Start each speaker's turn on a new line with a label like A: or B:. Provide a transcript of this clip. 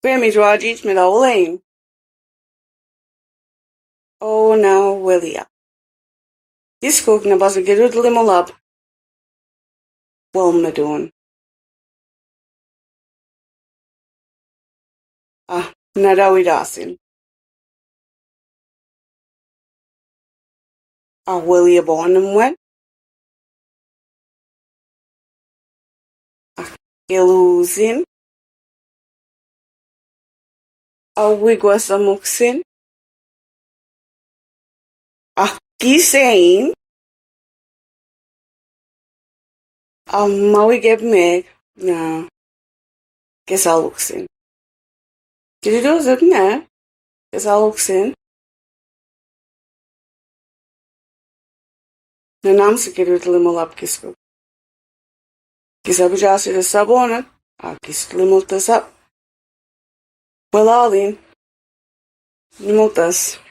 A: Ms Jaz met alleen. Oh, nou, Willia. Diskok na bas gerud limolab. Wel me doen. Na dawi dasin. Willia bonem wet. Iluzin. Wigwasamuksin. Gisain. Mawigeb meg. Na. Gesaluksin. Gidiyoruz ne? Gesaluksin. Na namse gerud limolab kisko. Gisabujasi de sabona. Gis limoltasap. Well, Alin. Limoltas.